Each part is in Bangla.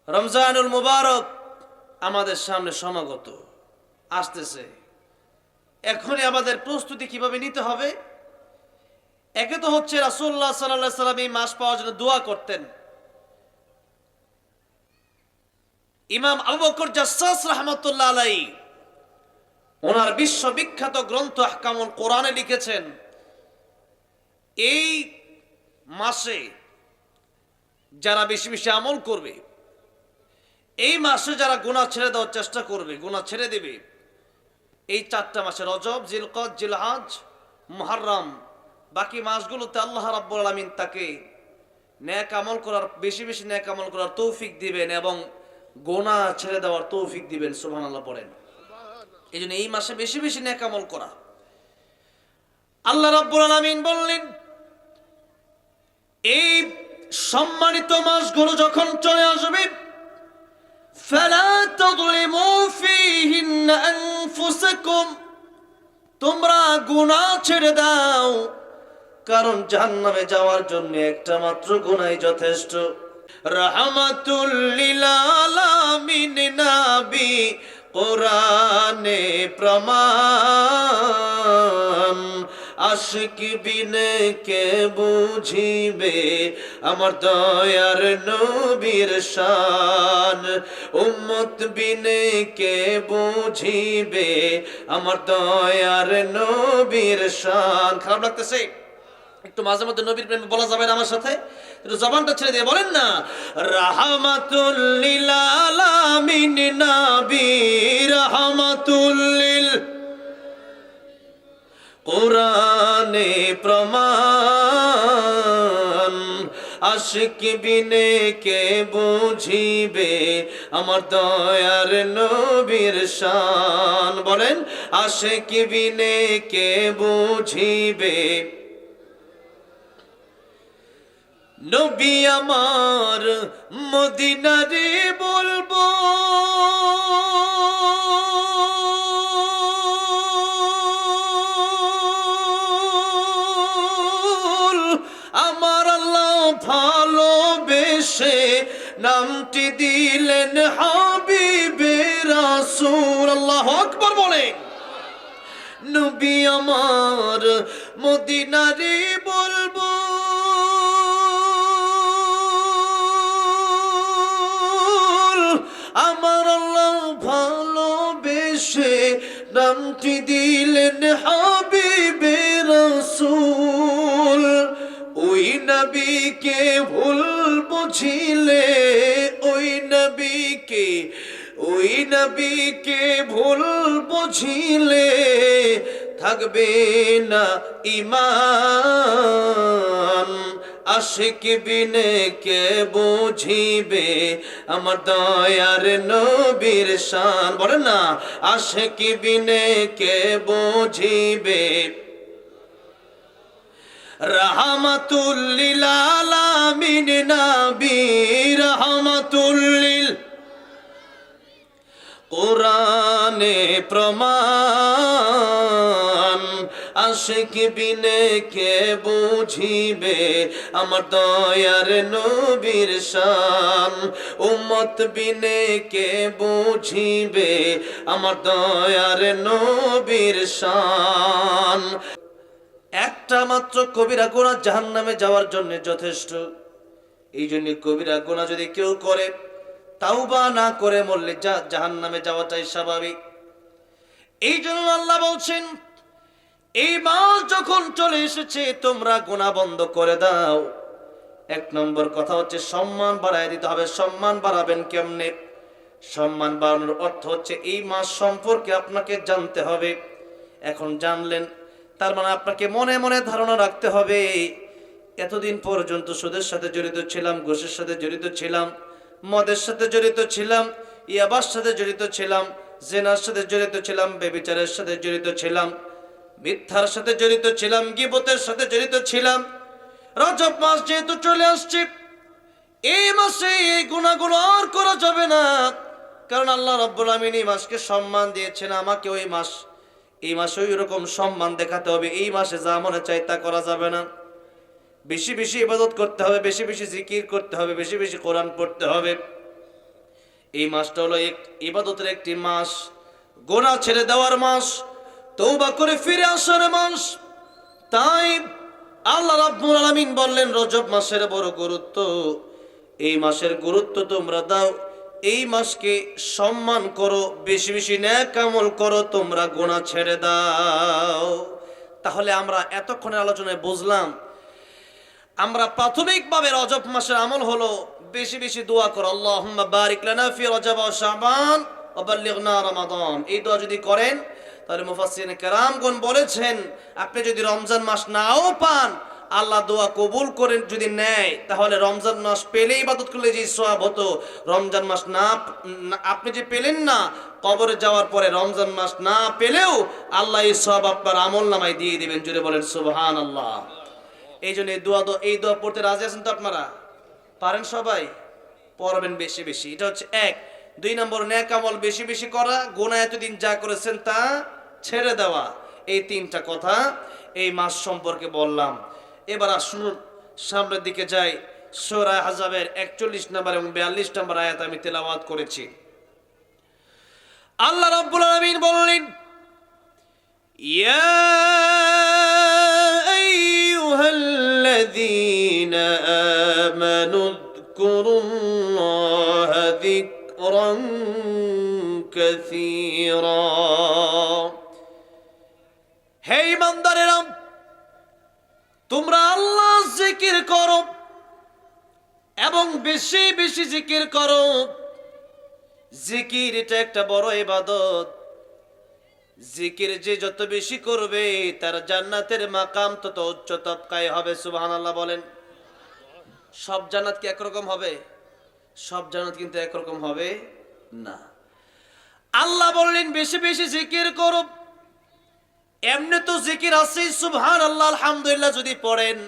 রমজানুল মুবারক আমাদের সামনে সমাগত আসতেছে। এখনই আমাদের প্রস্তুতি কিভাবে নিতে হবে? একে তো হচ্ছে রাসূলুল্লাহ সাল্লাল্লাহু আলাইহি সাল্লাম এই মাস পাওয়ার জন্য দোয়া করতেন। ইমাম আবু বকর জাসসাস রাহমাতুল্লাহ আলাইহি ওনার বিশ্ববিখ্যাত গ্রন্থ আহকামুল কোরআনে লিখেছেন, এই মাসে যারা বেশি বেশি আমল করবে, এই মাসে যারা গুনাহ ছেড়ে দেওয়ার চেষ্টা করবে, গুনাহ ছেড়ে দেবে, এই 4টা মাসে রজব, জিলকদ, জিলহজ, মুহররম, বাকি মাসগুলোতে আল্লাহ রাব্বুল আলামিন তাকে নেক আমল করার, বেশি বেশি নেক আমল করার তৌফিক দিবেন এবং গুনাহ ছেড়ে দেওয়ার তৌফিক দিবেন। সুবহানাল্লাহ পড়েন। এই জন্য এই মাসে বেশি বেশি নেক আমল করা। আল্লাহ রাব্বুল আলামিন বললেন, এই সম্মানিত মাসগুলো যখন চলে আসবে, ফালা তাযলিমু ফীহিন্না আনফুসাকুম, তোমরা গুনাহ ছেড়ে দাও, কারণ জাহান্নামে যাওয়ার জন্য একটা মাত্র গুনাহই যথেষ্ট। রাহমাতুল লিল আলামিন নবী কোরআনে প্রমাণ, আশিক বিনে কে বুঝিবে আমার দয়ার নবীর শান, উম্মত বিনে কে বুঝিবে আমার দয়ার নবীর শান। খারাপ লাগতেছে? একটু মাঝে মধ্যে নবীর প্রেম বলা যাবে না আমার সাথে? একটু জবানটা ছেড়ে দিয়ে বলেন না, রাহমাতুল লিল আলামিন নবী, রাহমাতুল লিল কোরআনে প্রমাণ, আশিক বিনে কে বুঝিবে আমার দয়ার নবীর শান। বলেন, আশিক বিনে কে বুঝিবে নবী আমার মদিনারে বলবো, আমার আল্লাহ ভালোবেসে নামটি দিলেন হাবিবে রাসূল। আল্লাহু আকবার বলে, নবী আমার মদিনারে বলবো, আমার আল্লাহ ভালোবেসে নামটি দিলেন হাবিবে রাসূল। ওই নবীকে ভুল বুঝিলে, ওই নবীকে ভুল বুঝিলে থাকবে না ঈমান, আশিক বিনে কে বুঝিবে আমার দয়ার নবীর শান। বলেন না, আশিক বিনে কে বুঝিবে রাহমাতুল লিল আলামিন নবী, রাহমাতুল লিল কোরআনে প্রমাণ, আশিক বিনে কে বুঝিবে আমার দয়ার নবীর শান, উম্মত বিনে কে বুঝিবে আমার দয়ার নবীর শান। একটা মাত্র কবিরা গুনাহ জাহান্নামে যাওয়ার জন্য যথেষ্ট। এই জন্য কবিরা গুনাহ যদি কেউ করে, তাওবা না করে মরলে জাহান্নামে যাওয়াটাই স্বাভাবিক। এই জন্য আল্লাহ বলছেন, এই মাস যখন চলে এসেছে তোমরা গুনাহ বন্ধ করে দাও। 1 নম্বর কথা হচ্ছে সম্মান বাড়ায় দিতে হবে। সম্মান বাড়াবেন কেমনে? সম্মান বাড়ানোর অর্থ হচ্ছে এই মাস সম্পর্কে আপনাকে জানতে হবে। এখন জানলেন, তার মানে আপনাকে মনে মনে ধারণা রাখতে হবে, এতদিন পর্যন্ত সুদের সাথে জড়িত ছিলাম, ঘুষের সাথে জড়িত ছিলাম, মদের সাথে জড়িত ছিলাম, ইয়াবার সাথে জড়িত ছিলাম, জিনার সাথে জড়িত ছিলাম, ব্যভিচারের সাথে জড়িত ছিলাম, মিথ্যার সাথে জড়িত ছিলাম, গীবতের সাথে জড়িত ছিলাম। রজব মাস যেহেতু চলে আসছে, এই মাসে এই গুনাহগুলো আর করা যাবে না, কারণ আল্লাহ রাব্বুল আমিন এই মাসকে সম্মান দিয়েছেন। আমাকে এই মাসে ওই রকম সম্মান দেখাতে হবে। এই মাসে যা মনে চাই তা করা যাবে না। বেশি বেশি ইবাদত করতে হবে, বেশি বেশি জিকির করতে হবে, বেশি বেশি কোরআন পড়তে হবে। এই মাসটা হলো এক ইবাদতের একটি মাস, গুনাহ ছেড়ে দেওয়ার মাস, তওবা করে ফিরে আসার মাস। তাই আল্লাহ রাব্বুল আলামিন বললেন রজব মাসের বড় গুরুত্ব, এই মাসের গুরুত্ব তোমরা দাও, এই মাসকে সম্মান করো, বেশি বেশি নেক আমল করো, তোমরা গুনাহ ছেড়ে দাও। তাহলে আমরা এতক্ষণের আলোচনায় বুঝলাম, আমরা প্রাথমিকভাবে রজব মাসের আমল হলো বেশি বেশি দোয়া করো, আল্লাহুম্মা বারিক লানা ফি রজব ওয়া শাবান ওয়া বাল্লিগনা রমাদান। এই দোয়া যদি করেন তাহলে মুফাসসিরিন কেরামগণ বলেছেন, আপনি যদি রমজান মাস নাও পান, আল্লাহ দোয়া কবুল করেন যদি নেয়, তাহলে রমজান মাস পেলে ইবাদত করলে যে সওয়াব হতো, রমজান মাস না আপনি যে পেলেন না, কবরে যাওয়ার পরে রমজান মাস না পেলেও আল্লাহ এই সওয়াব আপনার আমলনামায় দিয়ে দিবেন। জুড়ে বলেন সুবহানাল্লাহ। এই জন্য এই দোয়া পড়তে রাজি আছেন তো আপনারা? পারেন সবাই? পড়বেন বেশি বেশি। এটা হচ্ছে এক। 2 নম্বর, নেক আমল বেশি বেশি করা, গুনাহ এতদিন যা করেছেন তা ছেড়ে দেওয়া। এই 3টা কথা এই মাস সম্পর্কে বললাম। এবার আসুন সামনের দিকে যাই। সূরা আহজাবের 41 নম্বর এবং 42 নম্বর আয়াত আমি তেলাওয়াত করেছি। আল্লাহ রাব্বুল আলামিন বললেন, ইয়া الذين آمنوا اذكروا الله ذكرا كثيرا। হে ঈমানদারেরা, তোমরা আল্লাহ জিকির করো এবং বেশি বেশি জিকির করো। জিকির এটা একটা বড় ইবাদত। জিকির যে যত বেশি করবে তার জান্নাতের মাকাম তত উচ্চ তবকায় হবে। সুবহানাল্লাহ বলেন। সব জান্নাত কি একরকম হবে? সব জান্নাত কিন্তু একরকম হবে না। আল্লাহ বললেন বেশি বেশি জিকির করো। এমনি তো জিকির আছে, সুবহানাল্লাহ আলহামদুলিল্লাহ যদি পড়েন,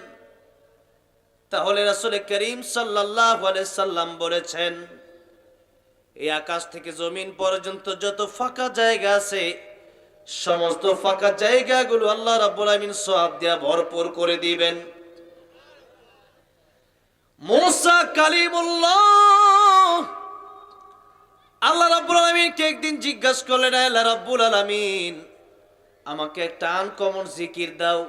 তাহলে রাসূল করিম সাল্লাল্লাহু আলাইহি সাল্লাম বলেছেন, এই আকাশ থেকে জমিন পর্যন্ত যত ফাঁকা জায়গা আছে, সমস্ত ফাঁকা জায়গাগুলো আল্লাহ রাব্বুল আলামিন সওয়াব দিয়া ভরপুর করে দিবেন। মুসা কালিমুল্লাহ, আল্লাহ রাব্বুল আলামিনকে একদিন জিজ্ঞাসা করলেন, আল্লাহ রাব্বুল আলামিন আমাকে একটা আনকমন জিকির দাও।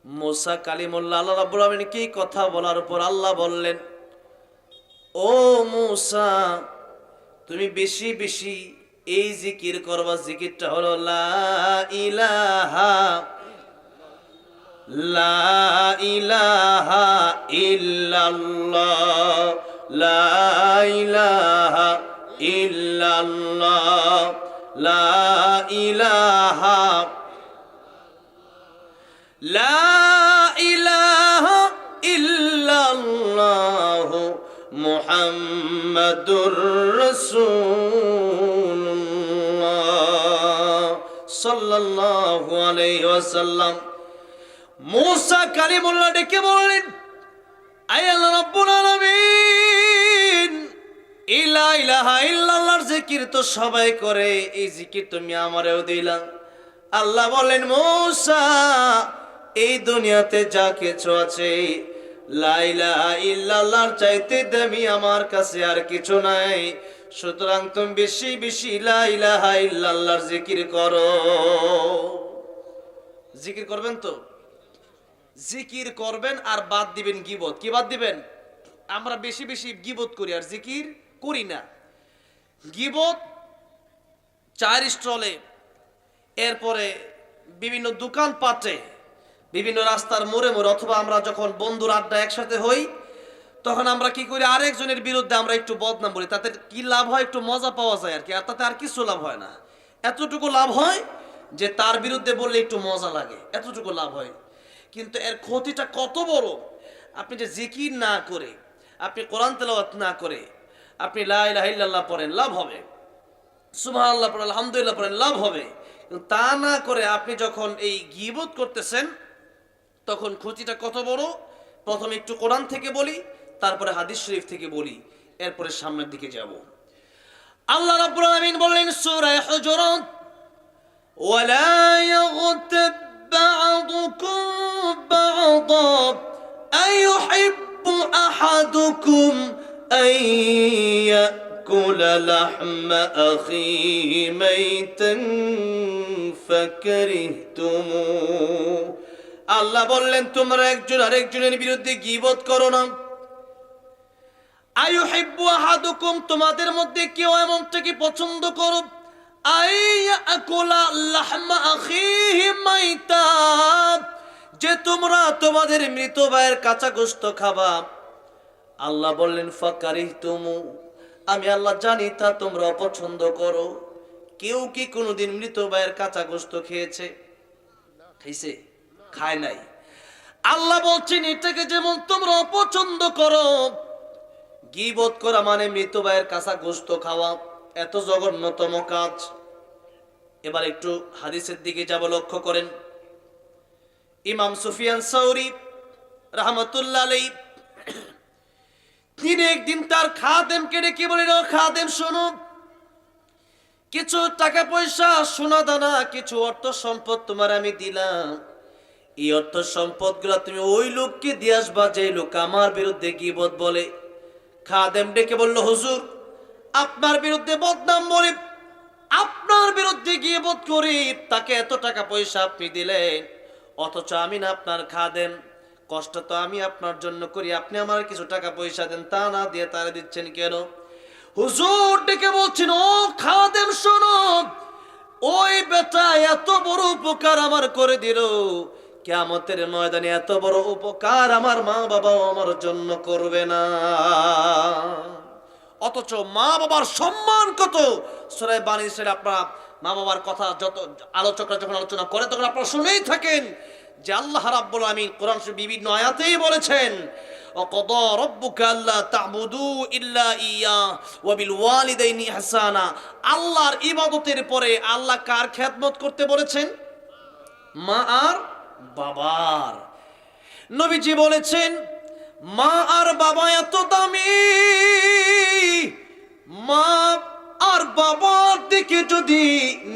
মুসা কালিমুল্লাহ আল্লাহ রাব্বুল আলামিন কি কথা বলার পর আল্লাহ বললেন, ও মুসা, তুমি বেশি বেশি এই জিকির করবা। জিকিরটা হলো লা ইলাহা ইল্লাল্লাহ, লা ইলাহা ইল্লাল্লাহ, লা ইলাহা ইল্লাল্লাহ মুহাম্মাদুর রাসূলুল্লাহ সাল্লাল্লাহু আলাইহি ওয়াসাল্লাম। মুসা কালিমুল্লাহ ডেকে বললেন, আয় আল্লাহ রাব্বুল আলামিন, লা ইলাহা ইল্লাল্লাহর জিকির তো সবাই করে, এই জিকির তুমি আমারেও দিলা। আল্লাহ বলেন, মুসা, এই দুনিয়াতে যা কিছু আছে, লা ইলাহা ইল্লাল্লাহর চাইতে দামি আমার কাছে আর কিছু নাই। সুতরাং তুমি বেশি বেশি লা ইলাহা ইল্লাল্লাহর জিকির করো। জিকির করবেন তো? জিকির করবেন আর বাদ দিবেন গীবত। কি বাদ দিবেন? আমরা বেশি বেশি গীবত করি আর জিকির করি না। গীবত চায়ের স্টলে, এরপরে বিভিন্ন দোকান পাটে, বিভিন্ন রাস্তার মোড়ে মোড়ে, অথবা আমরা যখন বন্ধুর আড্ডা একসাথে হই, তখন আমরা কি করি, আরেকজনের বিরুদ্ধে আমরা একটু বদনাম বলি। তাতে কি লাভ হয়? একটু মজা পাওয়া যায় আর কি, আর তাতে আর কিছু লাভ হয় না। এতটুকু লাভ হয় যে তার বিরুদ্ধে বললে একটু মজা লাগে, এতটুকু লাভ হয়। কিন্তু এর ক্ষতিটা কত বড়! আপনি যে জিকির না করে, আপনি কোরআন তেলাওয়াত না করে, আপনি লা ইলাহা ইল্লাল্লাহ পড়েন, লাভ হবে। সুবহানাল্লাহ পড়েন, আলহামদুলিল্লাহ পড়েন, লাভ হবে। কিন্তু তা না করে আপনি যখন এই গীবত করতেছেন, তখন ক্ষতিটা কত বড়! প্রথমে একটু কোরআন থেকে বলি, তারপরে হাদিস শরীফ থেকে বলি, এরপরে সামনের দিকে যাব। আল্লাহ রাব্বুল আলামিন বললেন সূরা হুজুরাত, ওয়ালা ইয়াগতাব বা'দুকুম বা'দা আইয়ুহিব্বু আহাদুকুম আন يأكل لحم أخيه ميتا فكرهتموه আল্লাহ বললেন তোমরা একজন আরেকজনের বিরুদ্ধে গীবত করো না। আইয়ুহিব্বু আহাদুকুম তোমাদের মধ্যে কেউ এমনটা কি পছন্দ করো আইয়াকুলা লাহমা আখিহি মাইতা যে তোমরা তোমাদের মৃত ভাইয়ের কাঁচা গোশত খাবা। আল্লাহ বললেন ফাকারিহতুমু আমি আল্লাহ জানি তা তোমরা অপছন্দ করো। কেউ কি কোনোদিন মৃত ভাইয়ের কাঁচা গোশত খেয়েছে? খাইছে? খায় নাই। আল্লাহ বলছেন এটাকে যেমন তোমরা অপছন্দ করো, গীবত করা মানে মৃত ভাইয়ের কাঁচা গোশত খাওয়া এত জঘন্যতম কাজ। এবার একটু হাদিসের দিকে যাব, লক্ষ্য করেন। ইমাম সুফিয়ান সাউরি রাহমাতুল্লাহ আলাইহি তিনি একদিন তার খাদেমকে ডেকে বলেন, ও খাদেম শোনো, কিছু টাকা পয়সা সোনা দানা কিছু অর্থ সম্পদ তোমার আমি দিলাম, এই অর্থ সম্পদ গুলা তুমি ওই লোককে দিয়ে আসবা যে লোক আমার বিরুদ্ধে গীবত বলে। খাদেম ডেকে বলল, হুজুর আপনার বিরুদ্ধে বদনাম বলে আপনার বিরুদ্ধে গীবত করি তাকে এত টাকা পয়সা আপনি দিলেন, অথচ আমি না আপনার খাদেম, কষ্ট তো আমি আপনার জন্য করি, আপনি আমার কিছু টাকা পয়সা দেন, তা না দিয়ে তারা দিচ্ছেন কেন? হুজুর ডেকে বলছেন, ও খাদেম শোনো, ওই বেটা এত বড় উপকার আমার করে দিল, কিয়ামতের ময়দানে এত বড় উপকার আমার মা বাবাও আমার জন্য করবে না। অথচ মা বাবার সম্মান কত সূরা বানী ইসরাঈল আপনারা মা বাবার কথা যত আলোচকরা যখন আলোচনা করে তখন আপনারা শুনেই থাকেন যে আল্লাহ রাব্বুল আমিন কোরআন শরীফ বিভিন্ন আয়াতেই বলেছেন, ওয়াকাদা রাব্বুকা আল্লা তা'বুদু ইল্লা ইয়্যা ওয়া বিল ওয়ালিদাইনি ইহসানা। আল্লাহর ইবাদতের পরে আল্লাহ কার খেদমত করতে বলেছেন? মা আর বাবার। নবীজি বলেছেন মা আর বাবা এত দামি, মা আর বাবার দিকে যদি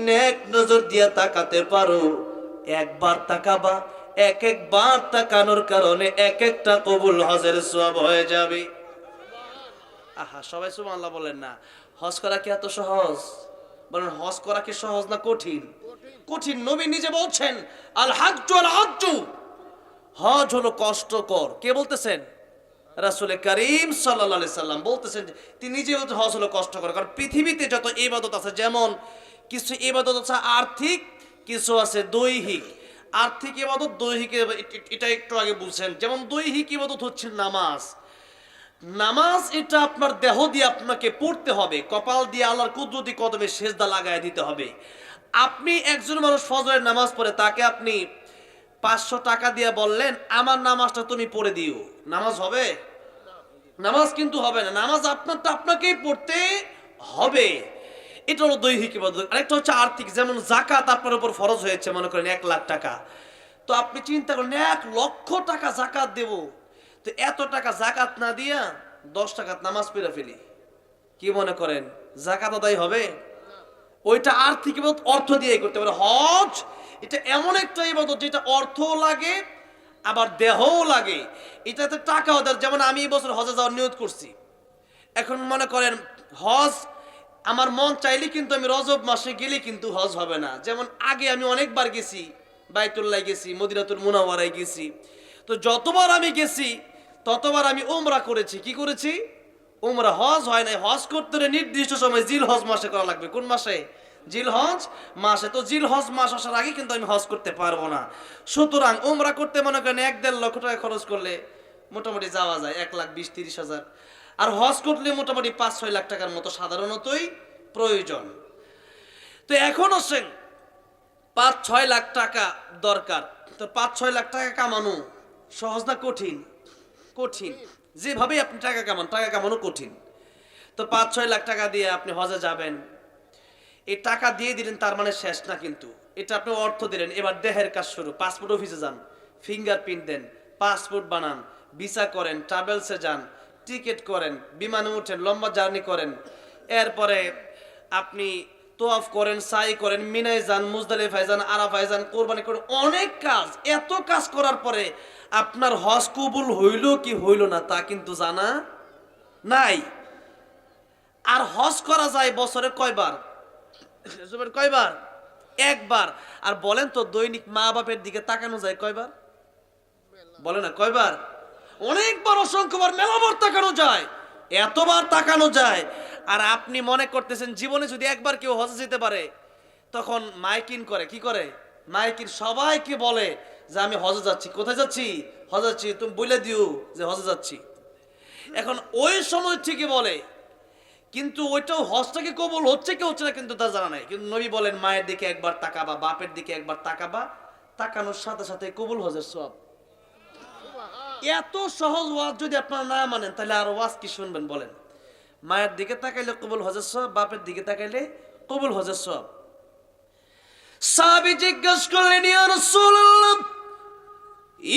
নেক নজর দিয়ে তাকাতে পারো, একবার তাকাবা, একবার তাকানোর কারণে এক একটা কবুল হজের সওয়াব হয়ে যাবে। আহা, সবাই সুবহানাল্লাহ বলেন না। হজ করা কি এত সহজ? বলেন হজ করা কি সহজ না কঠিন? কঠিন। নবী নিজে বলছেন আল হাজ্জু আল হাজ্জু, হজ হলো কষ্টকর। কে বলতেছেন? রাসূল করিম সাল্লাল্লাহু আলাইহি সাল্লাম বলতেছেন, তিনি নিজে বলতে হজ হলো কষ্টকর। কারণ পৃথিবীতে যত ইবাদত আছে, যেমন কিছু ইবাদত আছে আর্থিক, কিছু আছে দৈহিক। আর্থিক ইবাদত, দৈহিক এটা একটু আগে বলছেন। যেমন দৈহিক ইবাদত হচ্ছে নামাজ। নামাজ এটা আপনার দেহ দিয়ে আপনাকে পড়তে হবে, কপাল দিয়ে আল্লাহর কুদরতি কদমে সেজদা লাগায় দিতে হবে। আপনি একজন মানুষ ফজরের নামাজ পড়ে, তাকে আপনি 500 টাকা দিয়ে বললেন আমার নামাজটা তুমি পড়ে দিও, নামাজ হবে? নামাজ কিন্তু হবে না। নামাজ আপনারটা আপনাকেই পড়তে হবে। এটা হলো দৈহিক ইবাদত। আরেকটা হচ্ছে আর্থিক, যেমন যাকাত আপনার উপর ফরজ হয়েছে, মনে করেন 1 লাখ টাকা, তো আপনি চিন্তা করেন 1 লক্ষ টাকা যাকাত দেব, তো এত টাকা যাকাত না দিয়া 10 টাকাত নামাজ পড়ে ফেলি, কি মনে করেন যাকাত আদায় হবে? ওইটা আর্থিক ইবাদত, অর্থ দিয়ে করতে পারে। হজ এটা এমন একটা ইবাদত যেটা অর্থও লাগে আবার দেহও লাগে, এটাতে টাকাও দেয়। যেমন আমি এই বছর হজে যাওয়ার নিয়ত করছি, এখন মনে করেন হজ আমার মন চাইলে কিন্তু আমি রজব মাসে গেলে কিন্তু হজ হবে না। যেমন আগে আমি অনেকবার গেছি, বাইতুল্লাহ গেছি, মদিনাতুল মুনাওয়ারায় গেছি, তো যতবার আমি গেছি ততবার আমি উমরা করেছি। কি করেছি? উমরা। হজ হয় নাই। হজ করতে হলে নির্দিষ্ট সময় জিল হজ মাসে করা লাগবে। কোন মাসে? জিল হজ মাসে। তো জিল হজ মাস আসার আগে কিন্তু আমি হজ করতে পারবো না। সুতরাং উমরা করতে মনে করেন 1-1.5 লক্ষ টাকা খরচ করলে মোটামুটি যাওয়া যায় 1,20,30 হাজার। আর হজ করলে মোটামুটি 5-6 লাখ টাকার মতো সাধারণতই প্রয়োজন। তো এখন হচ্ছেন 5-6 লাখ টাকা দরকার। তো 5-6 লাখ টাকা কামানো সহজ না কঠিন? কঠিন। যেভাবে আপনি টাকা কামান, টাকা কামানো কঠিন। তো 5-6 লাখ টাকা দিয়ে আপনি হজে যাবেন, এই টাকা দিয়ে দিলেন তার মানে শেষ না, কিন্তু এটা আপনি অর্থ দিলেন। এবার দেহের কাজ শুরু। পাসপোর্ট অফিসে যান, ফিঙ্গারপ্রিন্ট দেন, পাসপোর্ট বানান, ভিসা করেন, ট্রাভেলসে যান, টিকিট করেন, বিমানে উঠেন, লম্বা জার্নি করেন, এরপরে আপনি তোয়াফ করেন, সাই করেন, মিনায় যান, মুজদালিফায় যান, আরাফায় যান, কোরবানি করেন, অনেক কাজ। এত কাজ করার পরে আপনার হজ কবুল হইল কি হইল না তা কিন্তু জানা নাই। আর হজ করা যায় বছরে কয়বার? কয়বার? একবার। আর বলেন তো দৈনিক মা বাপের দিকে তাকানো যায় কয়বার? বলে না কয়বার? অনেকবার, অসংখ্যবার, মেলাবার তাকানো যায়, এতবার তাকানো যায়। আর আপনি মনে করতেছেন জীবনে যদি একবার কেউ হজে যেতে পারে, তখন মাইকিন করে, কি করে? মাইকিন সবাইকে বলে যে আমি হজে যাচ্ছি। কোথায় যাচ্ছি? হজে যাচ্ছি, তুমি বলে দিও যে হজে যাচ্ছি। এখন ওই সময় ঠিকই বলে, কিন্তু ওইটাও হজটাকে কবুল হচ্ছে কি হচ্ছে না কিন্তু তা জানা নাই। কিন্তু নবী বলেন মায়ের দিকে একবার তাকাবা, বাপের দিকে একবার তাকাবা, তাকানোর সাথে সাথে কবুল হজের সওয়াব। এত সহজ ওয়াজ যদি আপনারা না মানেন তাহলে আর ওয়াজ কি শুনবেন বলেন? মায়ের দিকে তাকাইলে কবুল হজের সওয়াব, বাপের দিকে তাকাইলে কবুল হজের সওয়াব। সাহাবী জিজ্ঞেস করলেন, ইয়া রাসূলুল্লাহ,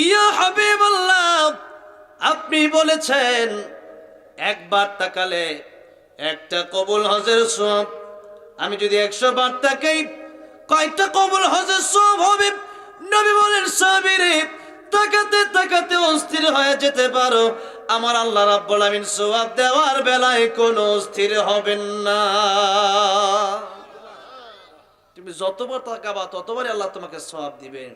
ইয়া হাবিবাল্লাহ, আপনি বলেছেন একবার তাকালে একটা কবুল হজের সওয়াব, আমি যদি 100 বার তাকাই কয়টা কবুল হজের সওয়াব হবে? নবী বলেন, সাহাবীরে, তাকাতে তাকাতে অস্থির হয়ে যেতে পারো, আমার আল্লাহ রাব্বুল আমিন সওয়াব দেওয়ার বেলায় কোনো অস্থির হবেন না। তুমি যতবার তাকাবা ততবারই আল্লাহ তোমাকে সওয়াব দিবেন।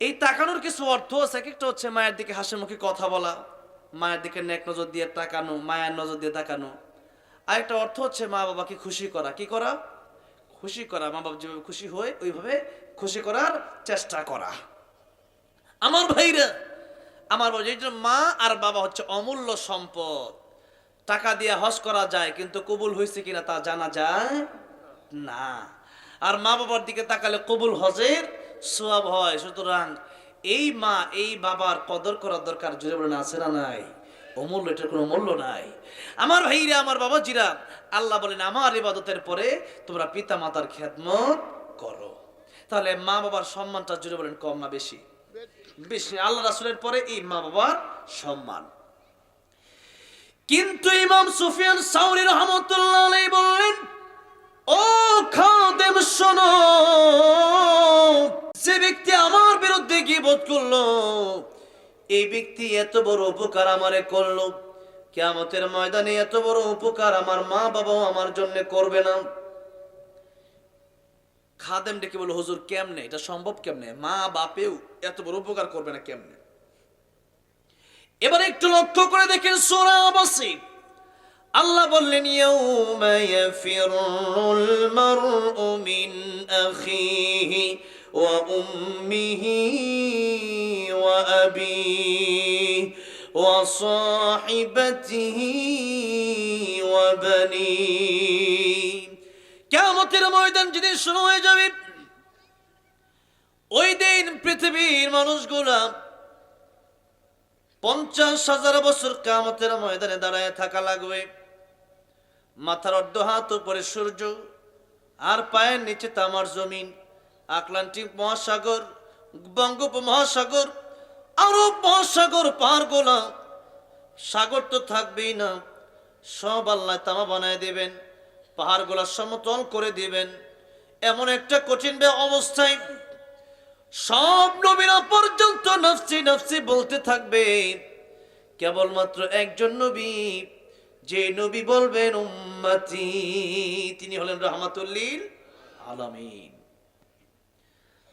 এই তাকানোর কিছু অর্থ আছে। একটা হচ্ছে মায়ের দিকে হাসি মুখে কথা বলা, মায়ের দিকে নেক নজর দিয়ে তাকানো, মায়ের নজর দিয়ে তাকানো। আরেকটা অর্থ হচ্ছে মা বাবাকে খুশি করা। কি করা? খুশি করা। মা বাবা যেভাবে খুশি হয় ওইভাবে খুশি করার চেষ্টা করা। আমার ভাইরা, আমার মা আর বাবা হচ্ছে অমূল্য সম্পদ। টাকা দিয়ে হজ করা যায়, কিন্তু কবুল হয়েছে কিনা তা জানা যায় না। আর মা বাবার দিকে তাকালে কবুল হজের সওয়াব হয়। সুতরাং এই মা এই বাবার কদর করার দরকার। জোরে বলেন আছে না নাই? অমূল্য, এটার কোনো মূল্য নাই। আমার ভাইরা, আমার বাবাজিরা, আল্লাহ বলেন আমার ইবাদতের পরে তোমরা পিতা মাতার খেদমত করো। তাহলে মা বাবার সম্মানটা জোরে বলেন কম না বেশি? বেশি। আল্লাহ রাসূলের পরে এই মা বাবার সম্মান। কিন্তু ইমাম সুফিয়ান সাউরি রাহমাতুল্লাহ আলাইহি বললেন, ও খাদেম শোনো, যে ব্যক্তি আমার বিরুদ্ধে গীবত করলো, এই ব্যক্তি এত বড় উপকার আমারে করলো, কিয়ামতের ময়দানে এত বড় উপকার আমার মা বাবাও আমার জন্য করবে না। খাদেম ডেকে বলল, হুজুর কেমনে এটা সম্ভব? কেমনে মা বাপেও এত বড় উপকার করবে না কেমনে? এবার একটু লক্ষ্য করে দেখেন সূরা আবাসী, আল্লাহ বললেন, ইয়াউমা ইয়াফিরুল মারউ মিন আখিহি ওয়া উম্মিহি ওয়া আবিহি ওয়া সাহিবাতিহি ওয়া বানিহি। কিয়ামতের ময়দান যেদিন শুরু হয়ে যাবে, ওই দিন পৃথিবীর মানুষগুলা 50,000 বছর কিয়ামতের ময়দানে দাঁড়ায় থাকা লাগবে। মাথার অর্ধ হাত উপরে সূর্য, আর পায়ের নিচে তামার জমিন, আটলান্টিক মহাসাগর, বঙ্গোপমহাসাগর, আরব মহাসাগর পার গোলা। সাগর তো থাকবেই না, সব আল্লাহ তামা বানায় দিবেন, পাহাড়গুলা সমতল করে দিবেন। এমন একটা কঠিন অবস্থায় সব নবীরা পর্যন্ত নফসি নফসি বলতে থাকবে। কেবলমাত্র একজন নবী, যে নবী বলবেন উম্মতি, তিনি হলেন রাহমাতুল লিল আলামিন।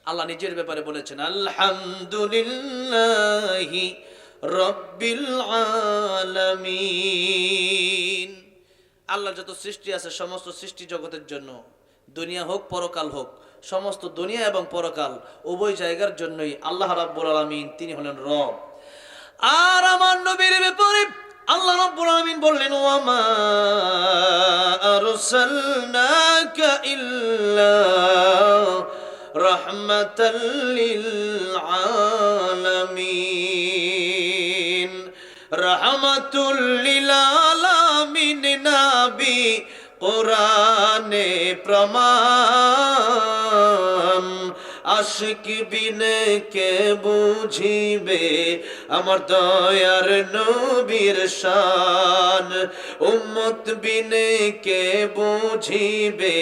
আল্লাহ নিজের ব্যাপারে বলেছেন, আলহামদুলিল্লাহি রাব্বিল আলামিন। আল্লাহর যত সৃষ্টি আছে সমস্ত সৃষ্টি জগতের জন্য, দুনিয়া হোক পরকাল হোক, সমস্ত দুনিয়া এবং পরকাল উভয় জায়গার জন্যই আল্লাহ রাব্বুল আলামিন তিনি হলেন রব। আর আমার নবীর ব্যাপারে আল্লাহ রাব্বুল আলামিন বললেন, ওয়া মা আরসালনাকা ইল্লা রাহমাতাল লিল আলামিন। রাহমাতুল লিল আলামিন নবী কোরআনে প্রমাণ। আশিক বিনে কে বুঝিবে আমার দয়ার নবীর শান। উম্মত বিনে কে বুঝিবে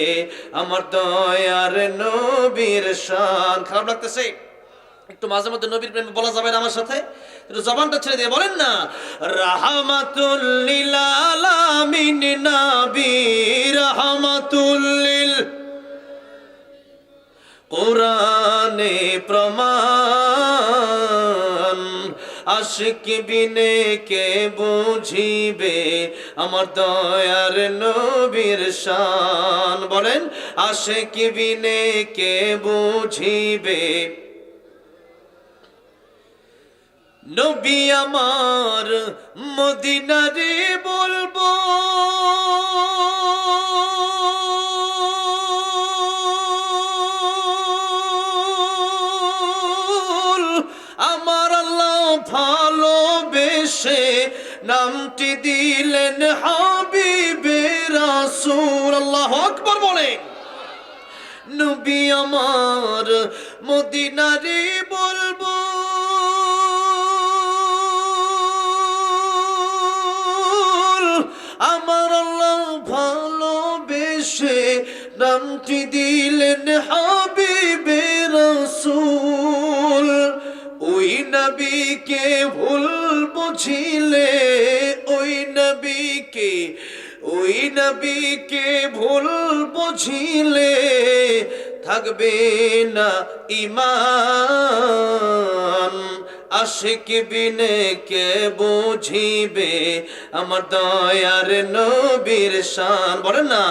আমার দয়ার নবীর শান। খারাপ লাগতেছে? একটু মাঝে মধ্যে নবীর প্রেমে বলা যাবে না আমার সাথে? একটু জবানটা ছেড়ে দিয়ে বলেন না, রাহমাতুল লিল আলামিন নবী রাহমাতুল কোরআনে প্রমাণ, আশিক বিনে কে বুঝিবে আমার দয়ার নবীর শান। বলেন, আশিক বিনে কে বুঝিবে নবী আমার মদিনারে বলবো আমার আল্লাহ ভালোবেসে নামটি দিলেন হাবিবে রাসূল। আল্লাহু আকবার বলেন। নবী আমার মদিনারে বলবো আমার আল্লাহ ভালোবেসে নামটি দিলেন হাবিবে রাসূল। ওই নবীকে ভুল বুঝিলে ওই নবীকে ভুল বুঝিলে থাকবে না ঈমান। আশিক বিনে কে বুঝিবে আমার দয়ার নবীর শান। বলেন না,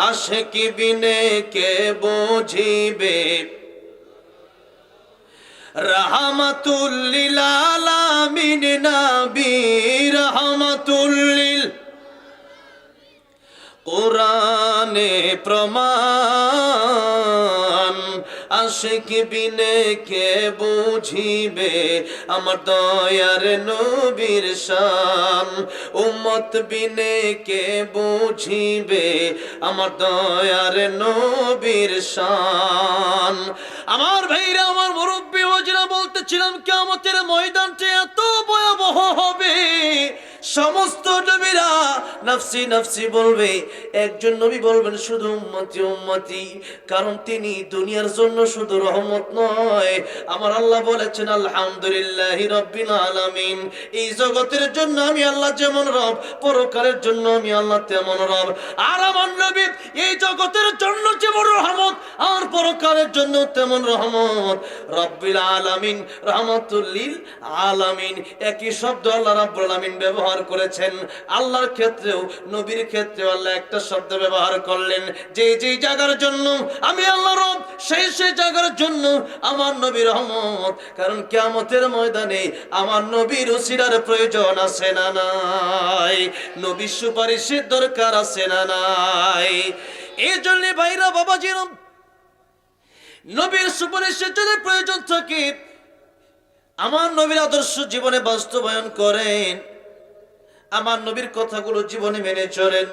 আশিক বিনে কে বুঝিবে রাহমাতুল লিল আলামিন নবী রাহমাতুল লিল কোরআনে প্রমাণ, আশিক বিনে কে বুঝিবে আমার দয়ার নবীর শান। উম্মত বিনে কে বুঝিবে আমার দয়ার নবীর শান। আমার ভাইরা, আমার মুরব্বী ওয়াজিরা বলতেছিলাম, কিয়ামতের ময়দানটা এত ভয়াবহ হবে, সমস্ত নবীরা নফসি নফসি বলবে, একজন নবী বলবেন শুধু উম্মতি উম্মতি, কারণ তিনি দুনিয়ার জন্য শুধু রহমত নয়। আমার আল্লাহ বলেছেন আলহামদুলিল্লাহি রাব্বিল আলামিন, এই জগতের জন্য আমি আল্লাহ যেমন রব, পরকালের জন্য আমি আল্লাহ তেমন রব। আর আমার নবী এই জগতের জন্য যেমন রহমত, আর পরকালের জন্য তেমন রহমত। রাব্বিল আলামিন, রাহমাতুল লিল আলামিন, একই শব্দ আল্লাহ রাব্বুল আলামিন ব্যবহার করেছেন। আল্লাহর ক্ষেত্রেও নবীর ক্ষেত্রেও আল্লাহ একটা শব্দ ব্যবহার করলেন, যে যেই জায়গার জন্য আমি আল্লাহ রব, সেই সেই জায়গার জন্য আমার নবী রহমত। কারণ কিয়ামতের ময়দানে আমার নবীর উসিলার প্রয়োজন আছে না নাই? নবীর সুপারিশের দরকার আছে না নাই? এই জন্য ভাইরা বাবাজিরা, নবীর সুপারিশের যদি প্রয়োজন থাকে, আমার নবীর আদর্শ জীবনে বাস্তবায়ন করেন, আমার নবীর কথাগুলো জীবনে মেনে চলেন,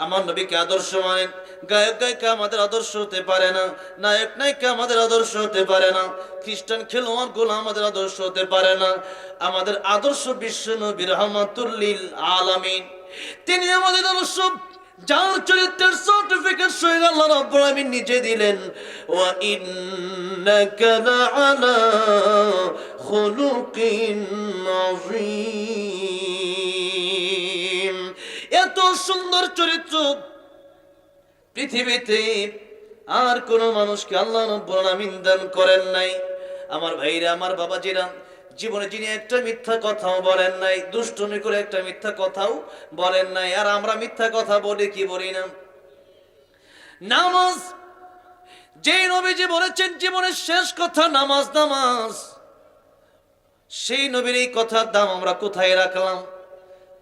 আমার নবীকে আদর্শ মানেন। গায়ক গায়িকা আমাদের আদর্শ হতে পারে না, নায়ক নায়িকা আমাদের আদর্শ হতে পারে না, খ্রিস্টান খেলোয়াড় গুলো আমাদের আদর্শ হতে পারে না। আমাদের আদর্শ বিশ্ব নবী রাহমাতুল লিল আলামিন, তিনি আমাদের আদর্শ, যার চরিত্রের সার্টিফিকেট স্বয়ং আল্লাহ রাব্বুল আলামিন নিজে দিলেন। ওয়া ইন্নাকা লাআলা খুলুকিন আযীম। এত সুন্দর চরিত্র পৃথিবীতে আর কোন মানুষকে আল্লাহ রাব্বুল আলামিন দান করেন নাই। আমার ভাইরা, আমার বাবাজিরা, জীবনে যিনি একটা মিথ্যা কথাও বলেন নাই, দুষ্টুমি করে একটা মিথ্যা কথাও বলেন নাই। আর আমরা মিথ্যা কথা বলি কি বলি না? নামাজ, যে নবীজি বলেছেন জীবনের শেষ কথা নামাজ নামাজ, সেই নবীর এই কথার দাম আমরা কোথায় রাখলাম?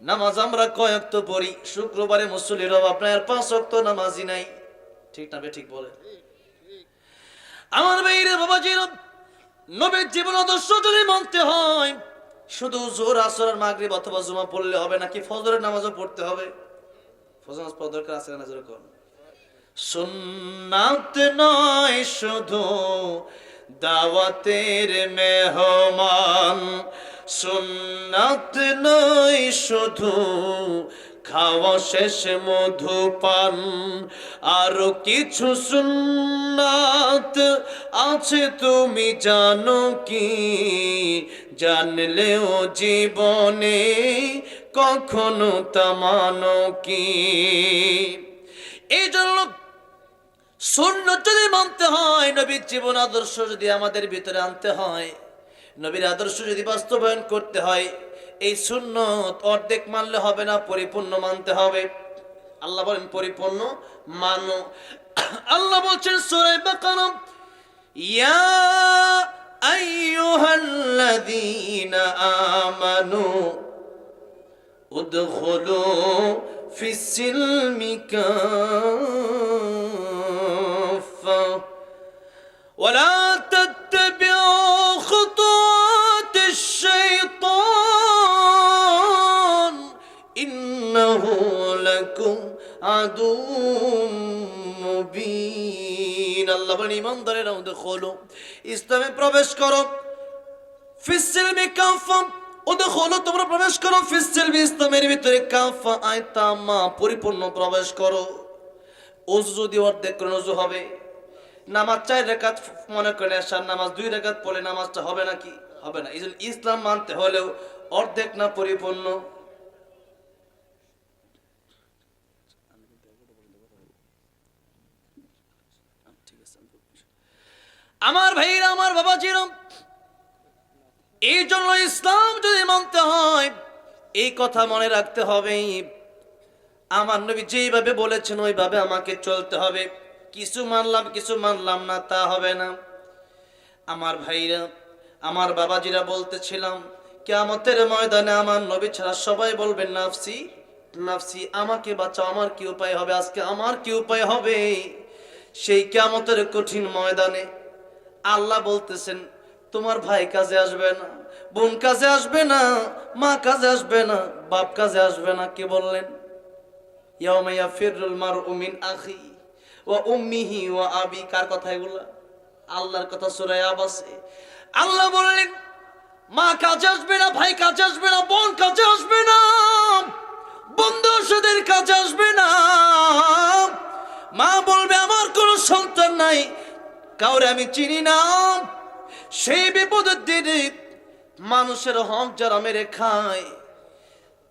নামাজ আমরা কয় ওয়াক্ত পড়ি? শুক্রবারে মুসল্লির অভাব নাই, আর 5 ওয়াক্ত নামাজই নাই। ঠিক না? ঠিক বলে আমার ভাইরা বাবাজিরা, নবীর জীবন আদর্শ যদি মানতে হয়, শুধু জোহর আসর আর মাগরিব অথবা জুমা পড়লে হবে নাকি ফজরের নামাজও পড়তে হবে? ফজর নামাজ পড়ার দরকার আছে না? যেরকম সুন্নাত নয় শুধু দাওয়াতের মেহমান, সুন্নাত নয় শুধু খাওয়া শেষে মধু পান, আরো কিছু সুন্নাত আছে তুমি জানো কি? জানলেও জীবনে কখনো তা মানো কি? এই জন্য সুন্নাত যদি মানতে হয়, নবীর জীবন আদর্শ যদি আমাদের ভিতরে আনতে হয়, নবীর আদর্শ যদি বাস্তবায়ন করতে হয়, এই সুন্নত অর্ধেক মানলে হবে না, পরিপূর্ণ মানতে হবে। আল্লাহ বলেন পরিপূর্ণ মানো। আল্লাহ বলছেন সূরা বাকারা, ইয়া আইয়ুহাল্লাযীনা আমানু উদখুলু ফিস-সিলমি কাফা ওয়ালা তাত্তাবিউ খুতুওয়াতিশ শাইতান ইন্নাহু লাকুম আদুউম মুবিন। আল্লাহ বলেন ঈমানদারেরা উদখুলু, ইসলামে প্রবেশ করো, ফিস-সিলমি কাফা, উদখুলু তোমরা প্রবেশ করো, ফিস-সিলমি ইসলামের ভিতরে, কাফা আইতামা পরিপূর্ণ প্রবেশ করো। ওযু যদি অর্ধেক করে ওযু হবে, নামাজ 4 রাকাত মনে করে আসার নামাজ 2 রাকাত পড়লে নামাজটা হবে নাকি? হবে না। এইজন্য ইসলাম মানতে হলেও অর্ধেক না পরিপূর্ণ। আমার ভাইরা, আমার বাবাজিরা, এই জন্য ইসলাম যদি মানতে হয় এই কথা মনে রাখতে হবে, আমার নবী যেইভাবে বলেছেন ওইভাবে আমাকে চলতে হবে। কিছু মানলাম কিছু মানলাম না তা হবে না। আমার ভাইরা, আমার বাবাজিরা, বলতেছিলাম কিয়ামতের ময়দানে আমার নবী ছাড়া সবাই বলবেন নাফসি নাফসি, আমাকে বাঁচাও, আমার কি উপায় হবে, আজকে আমার কি উপায় হবে? সেই কিয়ামতের কঠিন ময়দানে আল্লাহ বলতেছেন তোমার ভাই কাজে আসবে না, বোন কাজে আসবে না, মা কাজে আসবে না, বাপ কাজে আসবে না। কি বললেন? ইয়াউমা ইয়াফিরুল মারউ মিন আখি ওয়া উম্মিহি ওয়া আবি। কার কথা এগুলা? আল্লাহর কথা। সূরা আবাসে আল্লাহ বললেন মা কাজে আসবে না, ভাই কাজে আসবে না, বোন কাজে আসবে না, বন্ধুদের কাজে আসবে না। মা বলবে আমার কোনো সন্তান নাই, কাউরে আমি চিনি না। সেই বিপদের দিনে মানুষের হক যারা মেরে খায়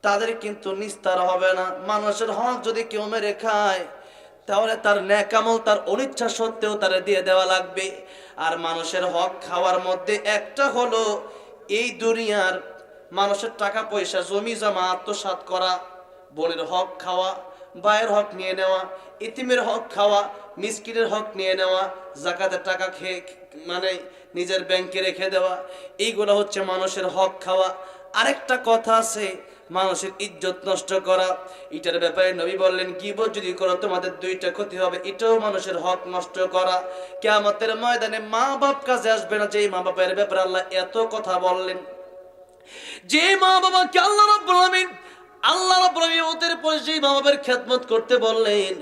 তাদের কিন্তু নিস্তার হবে না। মানুষের হক যদি কেউ মেরে খায় তাহলে তার নেক আমল তার অনিচ্ছা সত্ত্বেও তারে দিয়ে দেওয়া লাগবে। আর মানুষের হক খাওয়ার মধ্যে একটা হলো এই দুনিয়ার মানুষের টাকা পয়সা জমি জমা আত্মসাৎ করা, বোনের হক খাওয়া, ভাইয়ের হক নিয়ে নেওয়া, ইতিমের হক খাওয়া, মিসকিনের হক নিয়ে নেওয়া, যাকাতের টাকা খেয়ে মানে নিজের ব্যাংকে রেখে দেওয়া, এইগুলো হচ্ছে মানুষের হক খাওয়া। আরেকটা কথা আছে মানুষের ইজ্জত নষ্ট করা, এটার ব্যাপারে নবী বললেন গীবত যদি করো তোমাদের 2টা ক্ষতি হবে, এটাও মানুষের হক নষ্ট করা। কিয়ামতের ময়দানে মা বাপ কাজে আসবে না, যেই মা বাপের ব্যাপারে আল্লাহ এত কথা বললেন, যে মা বাবাকে আল্লাহ রাব্বুল আলামিন ওদের পরে যেই মা বাবার খেদমত করতে বললেন,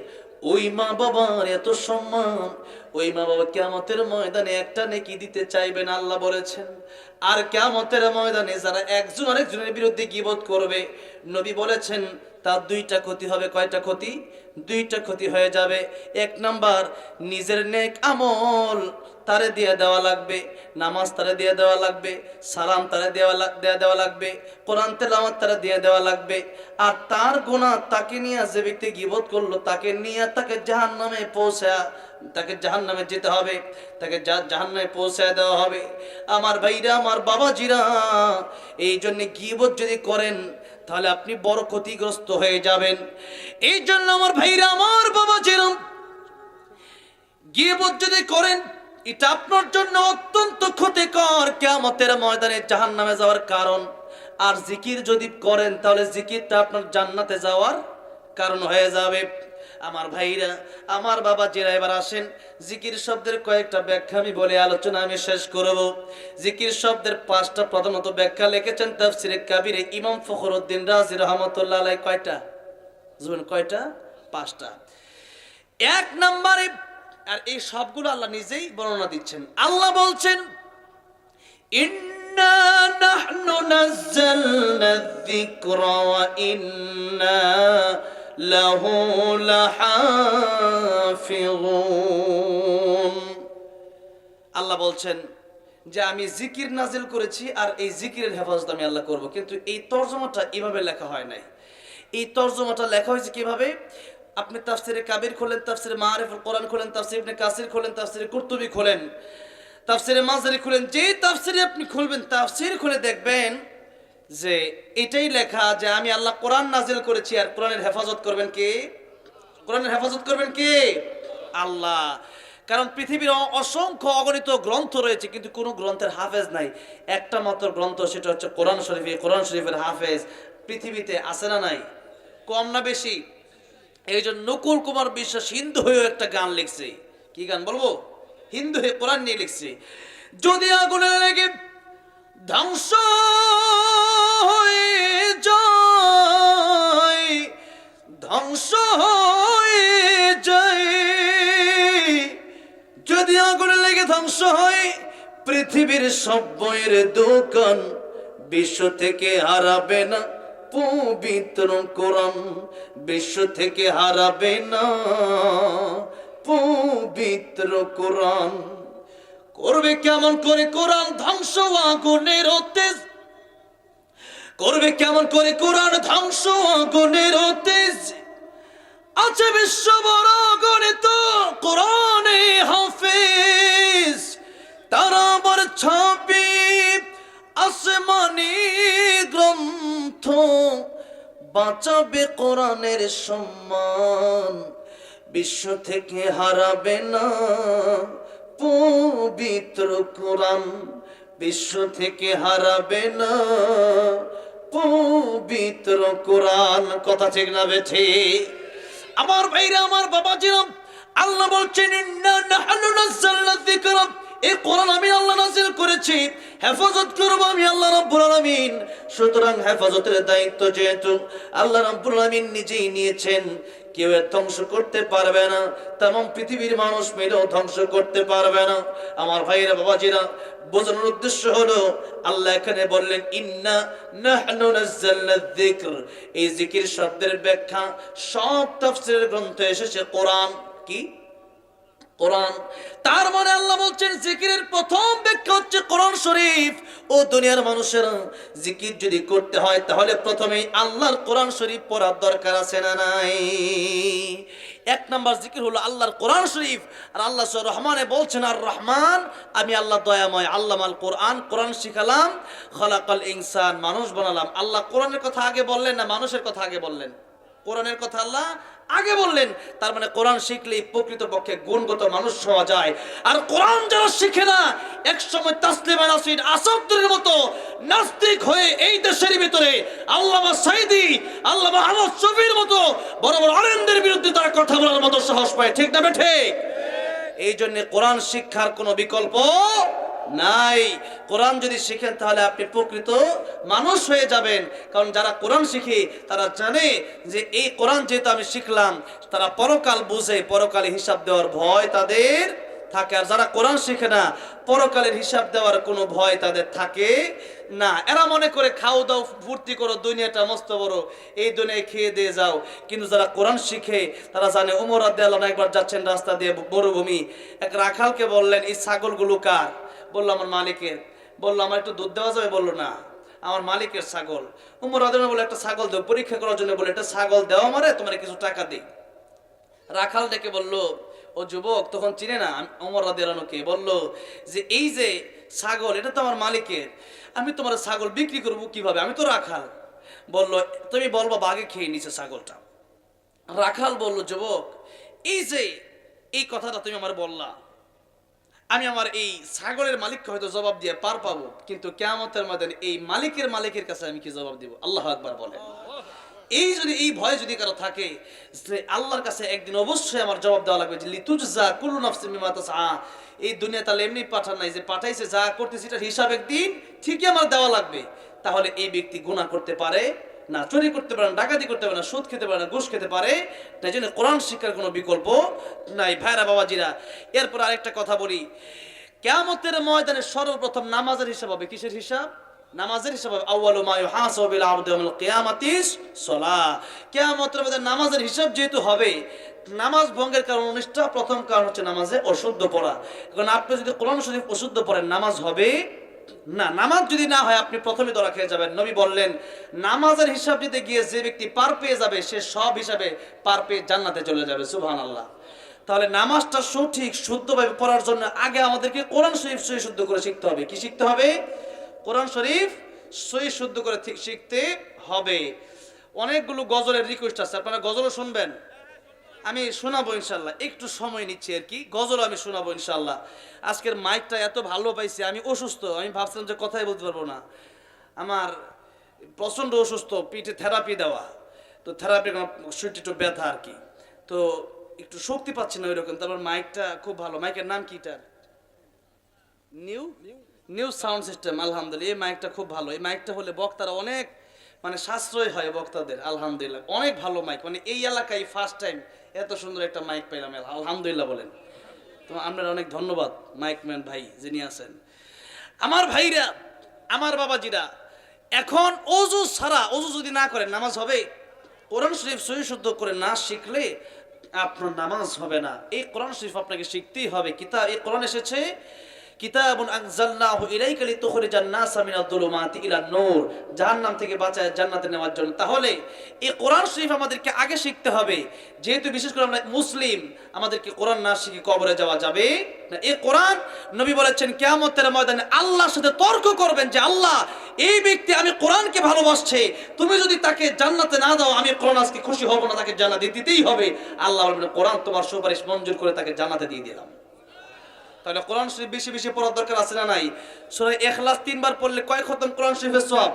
ওই মা বাবার এত সম্মান, ওই মা বাবা কিয়ামতের ময়দানে একটা নেকি দিতে চাইবেন আল্লাহ বলেছেন। আর কিয়ামতের ময়দানে যারা একজন আরেকজনের বিরুদ্ধে গীবত করবে, নবী বলেছেন তার 2টা ক্ষতি হবে। কয়টা ক্ষতি? 2টা ক্ষতি হয়ে যাবে। 1 নাম্বার, নিজের নেক আমল তারে দিয়ে দেওয়া লাগবে, নামাজ তারে দিয়ে দেওয়া লাগবে, সালাম তারে দেওয়া লাগবে, কোরআন তেলাওয়াত তারে দিয়ে দেওয়া লাগবে। আর তার গুনাহ তাকে নিয়ে, যে ব্যক্তি গীবত করলো তাকে নিয়ে তাকে জাহান্নামে যেতে হবে, তাকে জাহান্নামে পৌঁছায় দেওয়া হবে। আমার ভাইরা, আমার বাবাজিরা, এই জন্য গীবত যদি করেন তাহলে আপনি বড় ক্ষতিগ্রস্ত হয়ে যাবেন। এই জন্য আমার ভাইরা, আমার বাবাজিরা, গীবত যদি করেন এটা আপনার জন্য অত্যন্ত ক্ষতিকর, কিয়ামতের ময়দানে জাহান্নামে যাওয়ার কারণ। আর জিকির যদি করেন তাহলে জিকিরটা আপনার জান্নাতে যাওয়ার কারণ হয়ে যাবে। আমার ভাইরা, আমার বাবাজিরা, এবার আসেন জিকির শব্দের কয়েকটা ব্যাখ্যা আমি বলে আলোচনা আমি শেষ করব। জিকির শব্দের 5টা প্রধানত ব্যাখ্যা লিখেছেন তাফসিরে কাবিরে ইমাম ফখরুদ্দিন রাজি রাহমাতুল্লাহ আলাইহি। কয়টা? কয়টা? 5টা। 1 নম্বরে, আর এই সবগুলো আল্লাহ নিজেই বর্ণনা দিচ্ছেন। আল্লাহ বলছেন ইন্না নাহনু নাযালনা যিকরা ওয়া ইন্না লাহু লাহাফিযুন। আল্লাহ বলছেন যে আমি জিকির নাজিল করেছি আর এই জিকিরের হেফাজত আমি আল্লাহ করব। কিন্তু এই তরজমাটা এভাবে লেখা হয় নাই। এই তরজমাটা লেখা হয়েছে কিভাবে? আপনি তাফসিরে কাবির খোলেন, তাফসিরে মারিফুল কোরআন খোলেন, তাফসিরে ইবনে কাসির খোলেন, তাফসিরে কুরতুবী খোলেন, তাফসিরে মাজারি খোলেন, যে তাফসিরে আপনি খুলবেন, তাফসির খুলে দেখবেন যে এটাই লেখা যে আমি আল্লাহ কোরআন নাজিল করেছি আর কোরআনের হেফাজত করবেন কে? কোরআনের হেফাজত করবেন কে? আল্লাহ। কারণ পৃথিবীর অসংখ্য অগণিত গ্রন্থ রয়েছে, কিন্তু কোনো গ্রন্থের হাফেজ নাই। একটা মাত্র গ্রন্থ, সেটা হচ্ছে কোরআন শরীফ। এই কোরআন শরীফের হাফেজ পৃথিবীতে আছে না নাই? কম না বেশি? এই জন্য নকুল কুমার বিশ্বাস হিন্দু হয়েও একটা গান লিখছে। কি গান বলবো? হিন্দু হয়ে কোরআন নিয়ে লিখছে। যদি আগুনে লেগে ধ্বংস হয়ে যায়, ধ্বংস হয়ে যায়, যদি আগুনে লেগে ধ্বংস হয় পৃথিবীর সব বইয়ের দোকান, বিশ্ব থেকে হারাবে না পবিত্র কোরআন, বিশ্ব থেকে হারাবে না পবিত্র কোরআন। করবে কেমন করে কোরআন ধ্বংস আগুনের তেজ, করবে কেমন করে কোরআন ধ্বংস আগুনের তেজ। আছে বিশ্ব বড় গণিত কোরআনে হাফেজ, তারা আমার ছাপি আসমানি গ্রন্থ, বাঁচাবে কোরআনের সম্মান, বিশ্ব থেকে হারাবে না পবিত্র কোরআন, বিশ্ব থেকে হারাবে না পবিত্র কোরআন। কথা ঠিক না বেঠি? আমার ভাইরা, আমার বাবাজিরা, আল্লাহ বলছেন ইন্না নাহনু নাযালনা যিকরা, এই কোরআন আমি আল্লাহ নাযিল করেছি, হেফাজত করব আমি আল্লাহ রাব্বুল আলামিন। সুতরাং হেফাজতের দায়িত্ব যেহেতু আল্লাহ রাব্বুল আলামিন নিজেই নিয়েছেন, কেউ এর ধ্বংস করতে পারবে না, तमाम পৃথিবীর মানুষ মিলেও ধ্বংস করতে পারবে না। আমার ভাইরা, বাবাজিরা, বোঝানোর উদ্দেশ্য হলো আল্লাহ এখানে বললেন ইন্না নাহনু নাযালনা যিকর। এই জিকির শব্দের ব্যাখ্যা সব তাফসীরের গ্রন্থে এসেছে কোরআন। কি? কোরআন। তার মানে আল্লাহ বলছেন জিকিরের প্রথম ব্যাখ্যা হচ্ছে কোরআন শরীফ। ও দুনিয়ার মানুষেরা, জিকির যদি করতে হয় তাহলে প্রথমেই আল্লাহর কোরআন শরীফ পড়ার দরকার আছে না নাই? এক নাম্বার জিকির হলো আল্লাহর কোরআন শরীফ। আর আল্লাহ সূরা রহমানে বলছেন আর রহমান, আমি আল্লাহ দয়াময়, আল্লামাল কোরআন, কোরআন শিখালাম, খলাকাল ইনসান, মানুষ বানালাম। আল্লাহ কোরআনের কথা আগে বললেন না মানুষের কথা আগে বললেন? কোরআনের কথা আল্লাহ আগে বললেন। তার মানে কোরআন শিখলেই প্রকৃতপক্ষে গুণগত মানুষ হওয়া যায়। আর কোরআন যারা শিখে না, একসময় তাসলিমা নাসরিন আসাদুরের মতো নাস্তিক হয়ে এই দেশের ভিতরে আল্লামা সাইদি, আল্লামা আহমদ শফির মতো বড় বড় আলেমদের বিরুদ্ধে তারা কথা বলার মতো সাহস পায়। ঠিক না বেঠে? এই জন্য কোরআন শিক্ষার কোনো বিকল্প নাই। কোরআন যদি শিখেন তাহলে আপনি প্রকৃত মানুষ হয়ে যাবেন। কারণ যারা কোরআন শিখে তারা জানে যে এই কোরআন যেহেতু আমি শিখলাম, তারা পরকাল বুঝে, পরকালে হিসাব দেওয়ার ভয় তাদের থাকে। আর যারা কোরআন শিখে না, পরকালের হিসাব দেওয়ার কোনো ভয় তাদের থাকে না। এরা মনে করে খাও দাও ফুর্তি করো, দুনিয়াটা মস্ত বড়, এই দুনিয়ায় খেয়ে দিয়ে যাও। কিন্তু যারা কোরআন শিখে তারা জানে। ওমর রাদিয়াল্লাহু আনহু একবার যাচ্ছেন রাস্তা দিয়ে মরুভূমি, এক রাখালকে বললেন এই ছাগলগুলো কার? বললো আমার মালিকের। বললো আমার একটু দুধ দেওয়া যাবে? বললো না, আমার মালিকের ছাগল। ওমর রাদিয়াল্লাহু আনহু বলে একটা ছাগল দেও, পরীক্ষা করার জন্য বলে একটা ছাগল দেওয়া আমারে, তোমার কিছু টাকা দিই। রাখাল ডেকে বলল, ও যুবক, তখন চিনে না ওমর রাদিয়াল্লাহু আনহুকে, বলল যে এই যে ছাগল, এটা তো আমার মালিকের, আমি তোমার ছাগল বিক্রি করবো কিভাবে? আমি তো রাখাল। বলল তুমি বলবো বাঘে খেয়ে নিছে ছাগলটা। রাখাল বলল, যুবক, এই যে এই কথাটা তুমি আমার বললা, আমি আমার এই ছাগলের মালিককে হয়তো জবাব দিয়ে পার পাবো, কিন্তু কিয়ামতের ময়দানে এই মালিকের কাছে আমি কি জবাব দিব? আল্লাহু আকবার বলেন। এই যদি এই ভয় যদি কারো থাকে যে আল্লাহর কাছে একদিন অবশ্যই আমার জবাব দেওয়া লাগবে, যে লিতুজজা কুল্লু নাফসিন বিমা তাসআ, এই দুনিয়া তাহলে এমনি পাঠান নাই, যে পাঠাইছে যা করতেছে এটার হিসাব একদিন ঠিকই আমার দেওয়া লাগবে। তাহলে এই ব্যক্তি গুনাহ করতে পারে না, চুরি করতে পারে না, ডাকাতি করতে পারে না, সুদ খেতে পারে না, ঘুষ খেতে পারে। তাই জন্য কোরআন শিক্ষার কোনো বিকল্প নাই। ভাইরা বাবাজিরা, এরপর আরেকটা কথা বলি, কিয়ামতের ময়দানে সর্বপ্রথম নামাজের হিসাব হবে। কিসের হিসাব? নামাজের হিসাব হবে আউয়ালু মা ইউহাসাবু বিল আবদি ইয়াউমিল কিয়ামাতিস সালাহ। কিয়ামতের মধ্যে নামাজের হিসাব যেহেতু হবে, নামাজ ভঙ্গের কারণ 19টা, প্রথম কারণ হচ্ছে নামাজে অশুদ্ধ পড়া। এখন আপনি যদি কোরআন শরীফ অশুদ্ধ পড়েন নামাজ হবে না। নামাজ যদি না হয় আপনি প্রথমে ধরা খেয়ে যাবেন। নবী বললেন নামাজের হিসাব দিতে গিয়ে যে ব্যক্তি পার পেয়ে যাবে সে সব হিসাবে পার পেয়ে জান্নাতে চলে যাবে। সুবহানাল্লাহ। তাহলে নামাজটা সঠিক শুদ্ধভাবে পড়ার জন্য আগে আমাদেরকে কোরআন শরীফ সহি শুদ্ধ করে শিখতে হবে। কি শিখতে হবে? কোরআন শরীফ সহি শুদ্ধ করে ঠিক শিখতে হবে। অনেকগুলো গজলের রিকোয়েস্ট আছে, আপনারা গজলও শুনবেন, আমি শোনাবো ইনশাল্লাহ। একটু সময় নিচ্ছি আর কি, গজল আমি শোনাবো ইনশাল্লাহ। আজকের মাইকটা এত ভালো পাইছি, আমি অসুস্থ, আমি ভাবছিলাম যে কথাই বলতে পারবো না, আমার প্রচণ্ড অসুস্থ, পিঠে থেরাপি দেওয়া, তো থেরাপি শরীরটা একটু ব্যথা আর কি, তো একটু শক্তি পাচ্ছি না ওইরকম। তারপর মাইকটা খুব ভালো, মাইকের নাম কি? এটার নিউ সাউন্ড সিস্টেম, আলহামদুলিল্লাহ। এই মাইকটা খুব ভালো, এই মাইকটা হলে বক্তারা অনেক মানে সাশ্রয় হয় বক্তাদের, আলহামদুলিল্লাহ। অনেক ভালো মাইক, মানে এই এলাকায় ফার্স্ট টাইম এত সুন্দর একটা মাইক পাইলাম, আলহামদুলিল্লাহ বলেন। তো আপনার অনেক ধন্যবাদ মাইকম্যান ভাই যিনি আছেন। আমার ভাইরা, আমার বাবাজিরা, এখন ওযু ছাড়া, ওযু যদি না করেন নামাজ হবে? কোরআন শরীফ সহি শুদ্ধ করে না শিখলে আপনার নামাজ হবে না। এই কোরআন শরীফ আপনাকে শিখতেই হবে। কিতাব, এই কোরআন এসেছে কিতাবুন আনজালনাহু ইলাইকা লিতুখরিজান নাসা মিনাদ যুলুমাতি ইলান নূর, জাহান্নাম থেকে বাঁচায় জান্নাতে নেওয়ার জন্য। তাহলে এই কোরআন শরীফ আমাদেরকে আগে শিখতে হবে, যেহেতু বিশেষ করে আমরা মুসলিম, আমাদেরকে কোরআন না শিখে কবরে যাওয়া যাবে না। এই কোরআন নবী বলেছেন কিয়ামতের ময়দানে আল্লাহর সাথে তর্ক করবেন যে আল্লাহ, এই ব্যক্তি আমি কোরআনকে ভালোবাসছে, তুমি যদি তাকে জান্নাতে না দাও আমি কোরআন আজকে খুশি হব না, তাকে জান্নাতে দিতেই হবে। আল্লাহ বলবেন কোরআন তোমার সুপারিশ মঞ্জুর করে তাকে জান্নাতে দিয়ে দিলাম। তাহলে কোরআন শরীফ বেশি বেশি পড়ার দরকার আছে না নাই? সূরা ইখলাস 3 বার পড়লে কয় খতম কোরআন শরীফের সওয়াব?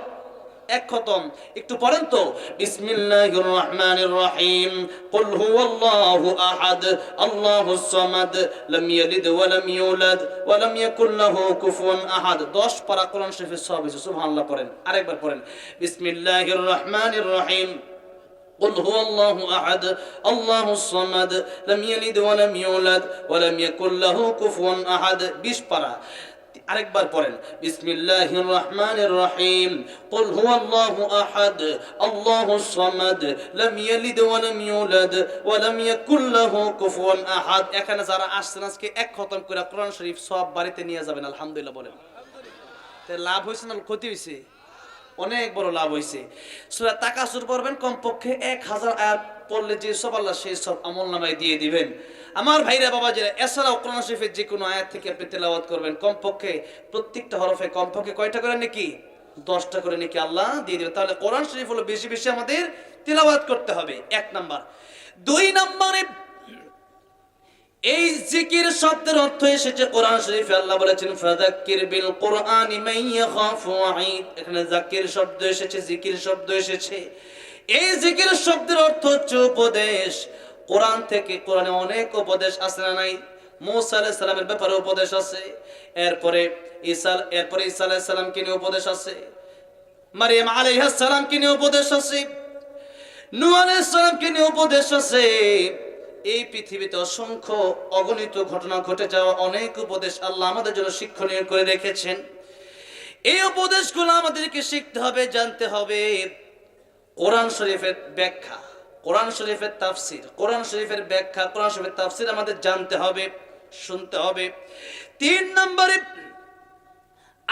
1 খতম। একটু পড়েন তো, বিসমিল্লাহির রহমানির রহিম, কুল হুয়াল্লাহু আহাদ, আল্লাহুস সামাদ, লাম ইয়ালিদ ওয়া লাম ইউলাদ ওয়া লাম ইয়াকুল লাহু কুফুয়ান আহাদ। 10 পারা কোরআন শরীফের সওয়াব হয়েছে। সুবহানাল্লাহ পড়েন, আরেকবার পড়েন, বিসমিল্লাহির রহমানির রহিম, قل هو الله أحد الله الصمد لم يلد ولم يولد ولم يكن له كفوا أحد। 20 পারা। আরেকবার পড়েন, বিসমিল্লাহির রহমানির রহিম, কুল হুয়াল্লাহু আহাদ আল্লাহুস সামাদ লাম ইয়ালিদ ওয়া লাম ইউলাদ ওয়া লাম ইয়াকুল লাহু কুফুয়ান আহাদ। এখানে যারা আসছেন আজকে 1 খতম করে কোরআন শরীফ সওয়াব বাড়িতে নিয়ে যাবেন, আলহামদুলিল্লাহ বলেন। তে লাভ হইছে না ক্ষতি হইছে? অনেক বড় লাভ হয়েছে। সূরা তাকাসুর পড়বেন, কমপক্ষে 1000 আয়াত পড়লে যে সব আল্লাহ সেই সব আমলনামায় দিয়ে দিবেন। আমার ভাইরা বাবাজিরা, এছাড়াও কোরআন শরীফের যে কোনো আয়াত থেকে আপনি তেলাওয়াত করবেন, কমপক্ষে প্রত্যেকটা হরফে কমপক্ষে কয়টা করে নাকি? 10টা করে নাকি আল্লাহ দিয়ে দিবেন। তাহলে কোরআন শরীফ হলো বেশি বেশি আমাদের তেলাওয়াত করতে হবে, 1 নাম্বার। 2 নম্বরে, এই জিকির শব্দের অর্থ এসেছে কোরআন শরীফে, আল্লাহ বলেছেন ফাযাক্কির বিল কুরআনি মান ইয়াখাফু ওয়াঈদ। এখানে যাকির শব্দ এসেছে, জিকির শব্দ এসেছে। এই জিকির শব্দের অর্থ হচ্ছে উপদেশ। কোরআন থেকে, কোরআনে অনেক উপদেশ আছে না নাই? মূসা আলাইহিস সালামের ব্যাপারে উপদেশ আছে, এরপরে ঈসা আলাইহিস সালামকে নিয়ে উপদেশ আছে, মারইয়াম আলাইহিস সালামকে নিয়ে উপদেশ আছে, নূহ আলাইহিস সালামকে নিয়ে উপদেশ আছে। এই পৃথিবীতে অসংখ্য অগণিত ঘটনা ঘটে যাওয়া অনেক উপদেশ আল্লাহ আমাদের জন্য শিক্ষণীয় করে রেখেছেন। এই উপদেশগুলো আমাদেরকে শিখতে হবে, জানতে হবে। কোরআন শরীফের ব্যাখ্যা, কোরআন শরীফের তাফসীর, কোরআন শরীফের ব্যাখ্যা, কোরআন শরীফের তাফসীর আমাদের জানতে হবে, শুনতে হবে। 3 নম্বরে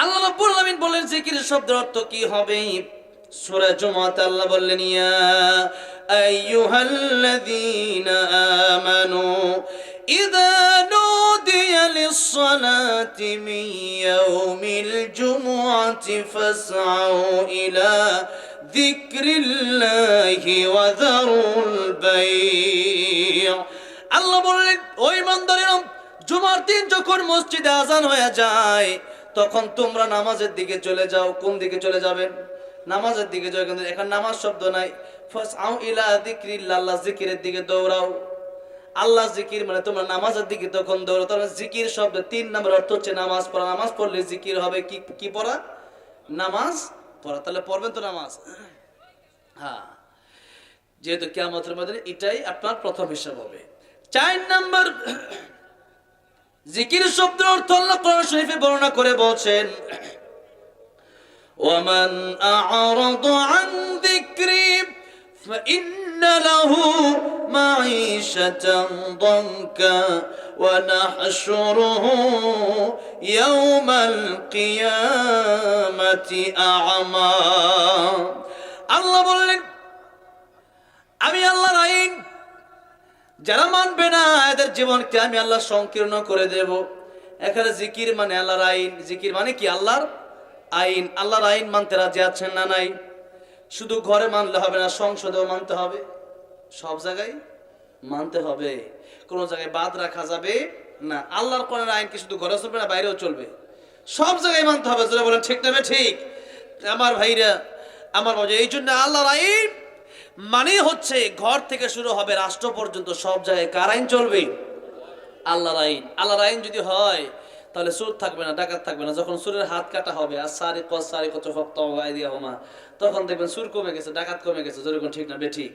আল্লাহ রাব্বুল আলামিন বলেন জিকির শব্দের অর্থ কি হবে। সূরা জুমআতে আল্লাহ বললেন, ইয়া আইয়ুহাল্লাযীনা আমানু ইযা নুদিয়া লিস-সালাতি মিন ইয়াউমিল জুমআতি ফাসআউ ইলা যিকরিল্লাহি ওয়া যারুল বাই'। আল্লাহ বললেন, ওই ইমানদারেরা, জুমার দিন যখন মসজিদে আযান হয়ে যায় তখন তোমরা নামাজের দিকে চলে যাও। কোন দিকে চলে যাবেন? নামাজের দিকে যাও। কিন্তু এখন নামাজ শব্দ নাই, ফাসআউ ইলা যিকরিল্লাহ, আল্লাহ জিকিরের দিকে দৌড়াও। আল্লাহ জিকির মানে তোমরা নামাজের দিকে তখন দৌড়াও। তাহলে জিকির শব্দ 3 নম্বর অর্থ হচ্ছে নামাজ পড়া। নামাজ পড়লে জিকির হবে। কি কি পড়া? নামাজ পড়া। তাহলে পড়বেন তো নামাজ? হ্যাঁ, যেহেতু কিয়ামতের ময়দানে এটাই আপনার প্রথম হিসাব হবে। 4 নম্বর, জিকির শব্দের অর্থ আল্লাহ কোরআন শরীফে বর্ণনা করে বলছেন, ومن أعرض عن ذكري فإن له معيشة ضنكا ونحشره يوم القيامة أعمى আল্লাহ বললেন আমি আল্লাহর আইন যারা মানবে না এদের জীবনকে আমি আল্লাহ সংকীর্ণ করে দেব। এখানে জিকির মানে আল্লাহর আইন, জিকির মানে কি আল্লাহর আইন। আল্লাহর আইন মানতে রাজি আছেন না নাই? শুধু ঘরে মানলে হবে না, সংসদেও মানতে হবে, সব জায়গায় মানতে হবে, কোন জায়গায় বাদ রাখা যাবে না। আল্লাহর কোরআনের আইন কি শুধু ঘরে চলবে না বাইরেও চলবে? সব জায়গায় মানতে হবে। যারা বলেন ঠিক না ঠিক? আমার ভাইরা, আমার বাবা, এই জন্য আল্লাহর আইন মানে হচ্ছে ঘর থেকে শুরু হবে রাষ্ট্র পর্যন্ত সব জায়গায় কার আইন চলবে? আল্লাহর আইন। আল্লাহর আইন যদি হয় তাহলে চোর থাকবে না, ডাকাত থাকবে না। যখন চোরের হাত কাটা হবে আর তখন দেখবেন চোর কমে গেছে, ডাকাত কমে গেছে। যেরকম ঠিক না বেঠিক?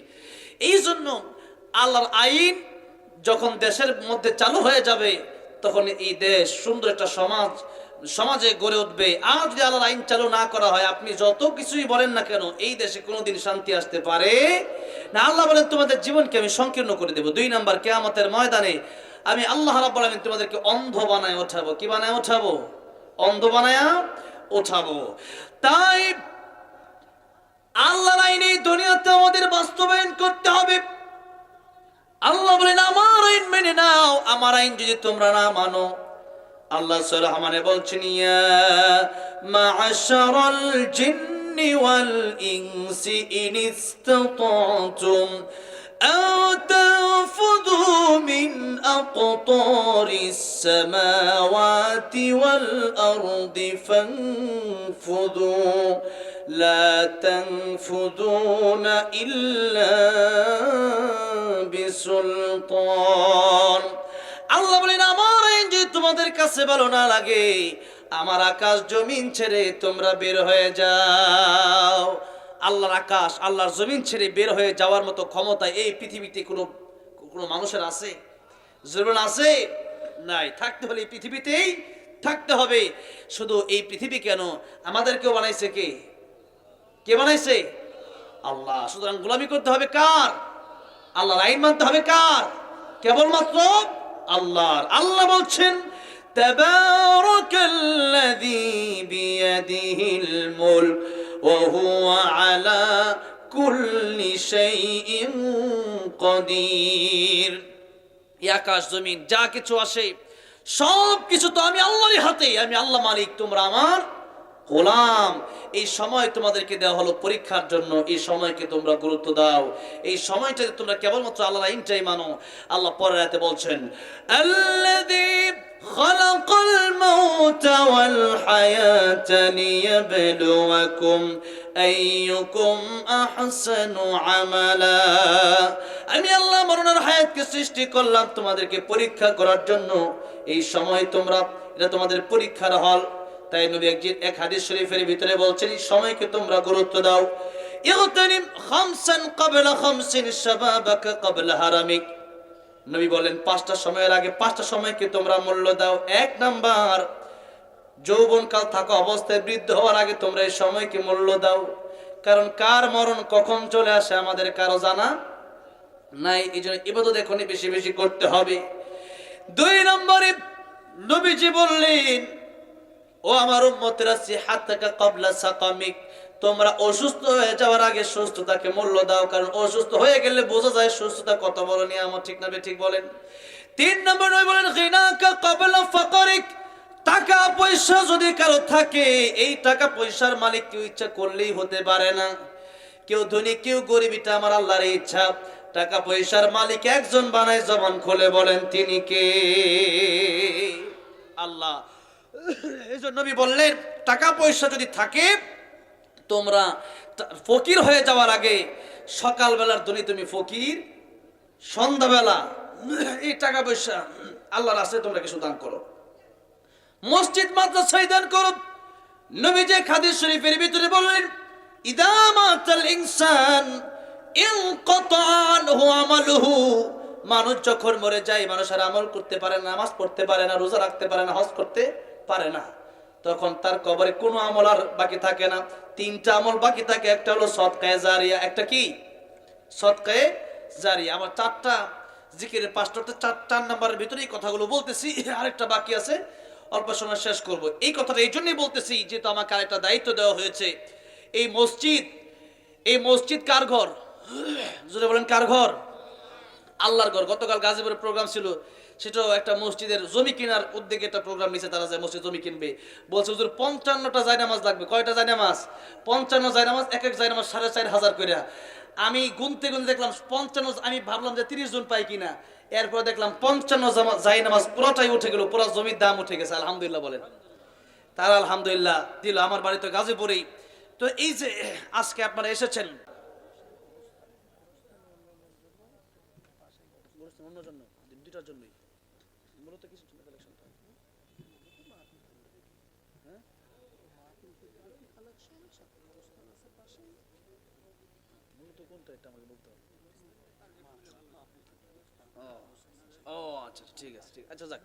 এই জন্য আল্লাহর আইন যখন দেশের মধ্যে চালু হয়ে যাবে তখন এই দেশ সুন্দর একটা সমাজে গড়ে উঠবে। আর যদি আল্লাহর আইন চালু না করা হয়, আপনি যত কিছুই বলেন না কেন, এই দেশে কোনোদিন শান্তি আসতে পারে না। আল্লাহ বলেন তোমাদের জীবনকে আমি সংকীর্ণ করে দেব। 2 নাম্বার, কিয়ামতের ময়দানে আমি আল্লাহ রাব্বুল আলামিন তোমাদেরকে অন্ধ বানায় ওঠাবো। কি বানায় ওঠাবো? অন্ধ বানায় ওঠাবো। তাই আল্লাহর আইন এই দুনিয়াতে আমাদের বাস্তবায়ন করতে হবে। আল্লাহ বলেন আমার আইন মেনে নাও। আমার আইন যদি তোমরা না মানো, আল্লাহ সূরা রহমানে বলছেন ইয়া মা'আশারাল জিন্নি ওয়াল ইনসি ইন ইসতাতা'তুম আও তানফুযু মিন আকতারিস সামাওয়াতি ওয়াল আরদি ফানফুযু লা তানফুযুনা ইল্লা বিসুলতান। আল্লাহ বলেন আমার আইন যদি তোমাদের কাছে ভালো না লাগে, আমার আকাশ জমিন ছেড়ে তোমরা বের হয়ে যাও। আল্লাহর আকাশ আল্লাহর জমিন ছেড়ে বের হয়ে যাওয়ার মতো ক্ষমতা এই পৃথিবীতে কোনো মানুষের আছে? জীবন আছে? নাই। থাকতে হলে এই পৃথিবীতেই থাকতে হবে। শুধু এই পৃথিবী কেন, আমাদেরকেও বানাইছে কে? কে বানাইছে? আল্লাহ। সুতরাং গোলামি করতে হবে কার? আল্লাহর আইন মানতে হবে কার? কেবলমাত্র আল্লাহর। আল্লাহ বলছেন তাবারাকাল্লাযী বিয়াদিহিল মুলক ওয়া হুয়া আলা কুল্লি শাইইন কাদির। এই আকাশ জমিন যা কিছু আসে সব কিছু তো আমি আল্লাহরই হাতে। আমি আল্লাহ মালিক, তোমরা আমার গোলাম। এই সময় তোমাদেরকে দেওয়া হলো পরীক্ষার জন্য। এই সময়কে তোমরা গুরুত্ব দাও। এই সময়টাতে তোমরা কেবলমাত্র আল্লাহর আইনটাই মানো। আল্লাহ পরের আয়াতে বলছেন আল্লাযী খালাকাল মাউতা ওয়াল হায়াতা লিয়াবলুয়াকুম আইয়ুকুম আহসানু আমালা। আমি আল্লাহ মরণ আর হায়াতকে সৃষ্টি করলাম তোমাদেরকে পরীক্ষা করার জন্য। এই সময় এটা তোমাদের পরীক্ষার হল। তাই নবী এক হাদিস শরীফের ভিতরে বলছেন এই সময়কে তোমরা গুরুত্ব দাও। ইগতানিম খামসান ক্বাবলা খামসিন শাবাবাকা ক্বাবলা হারামিক। নবী বলেন 5টা সময়ের আগে 5টা সময়কে তোমরা মূল্য দাও। 1 নাম্বার, যৌবনকাল থাকা অবস্থায় বৃদ্ধ হওয়ার আগে তোমরা এই সময়কে মূল্য দাও। কারণ কার মরণ কখন চলে আসে আমাদের কারো জানা নাই। এই জন্য ইবাদত এখনই বেশি বেশি করতে হবে। 2 নম্বরে নবীজি বললেন ও আমার উম্মতেরা সিহাতাকা ক্বাবলা সাকামিক, তোমরা অসুস্থ হয়ে যাওয়ার আগে সুস্থতাকে মূল্য দাও। কারণ অসুস্থ হয়ে গেলে বোঝা যায় সুস্থতা কত বড় নিয়ামত। ঠিক না ঠিক বলেন? 3 নম্বর নবী বলেন গিনাকা ক্বাবলা ফাকরিক, টাকা পয়সা যদি কারো থাকে, এই টাকা পয়সার মালিক কেউ ইচ্ছা করলেই হতে পারে না। কেউ ধনী কেউ গরিব, এটা আমার আল্লাহর ইচ্ছা। টাকা পয়সার মালিক একজন বানায়, জবান খুলে বলেন তিনি কে? আল্লাহ। এজন্য নবী বললেন টাকা পয়সা যদি থাকে, তোমরা ফকির হয়ে যাওয়ার আগে সকালবেলার ধনী তুমি ফকির, সন্ধ্যাবেলা এই টাকা পয়সা আল্লাহর রাস্তায় তোমরা কিছু দান করো, মসজিদ মাদ্রাসায় দান করো। নবী যে হাদিস শরীফের ভিতরে বললেন ইদা মাতাল ইনসান ইনকাতা আনহু আমালুহু, মানুষ যখন মরে যায় মানুষ আর আমল করতে পারে না, নামাজ পড়তে পারে না, রোজা রাখতে পারে না, হজ করতে পারে না। তখন তার কবরে কোনো আমল আর বাকি থাকে না। তিনটা আমল বাকি থাকে, একটা হলো সদকায়ে জারিয়া, একটা কি সদকায়ে জারিয়া। আমার চারটা জিকিরের পাঁচটাতে চার নাম্বারের ভিতরে এই কথাগুলো বলতেছি, আরেকটা বাকি আছে, অল্প সময় শেষ করব। এই কথাটা এই জন্যই বলতেছি যেহেতু আমাকে আরেকটা দায়িত্ব দেওয়া হয়েছে। এই মসজিদ, এই মসজিদ কার ঘর? জোরে বলেন কার ঘর? আল্লাহর ঘর। গতকাল গাজীপুরের প্রোগ্রাম ছিল, সেটাও একটা মসজিদের জমি কেনার উদ্যোগে একটা প্রোগ্রাম নিছে, তারা যে মসজিদ জমি কিনবে। বলছে হুজুর 55টা জায়নামাজ লাগবে। কয়টা জায়নামাজ? 55 জায়নামাজ, এক এক জায়নামাজ 4,500 করে। আমি গুনতে গুনতে দেখলাম 55, আমি ভাবলাম যে 30 জন পাই কিনা, এরপর দেখলাম 55 জায়নামাজ পুরোটাই উঠে গেল, পুরো জমির দাম উঠে গেছে। আলহামদুলিল্লাহ বলেন। তারা আলহামদুলিল্লাহ দিল। আমার বাড়ি তো গাজীপুরেই। তো এই যে আজকে আপনারা এসেছেন অন্য জন্য, দুইটার জন্যই মূলত কিছু কালেকশনটা, হ্যাঁ মূলত কোনটা এটা আমাকে বলতে হবে। ও ও আচ্ছা, ঠিক আছে, ঠিক, আচ্ছা যাক।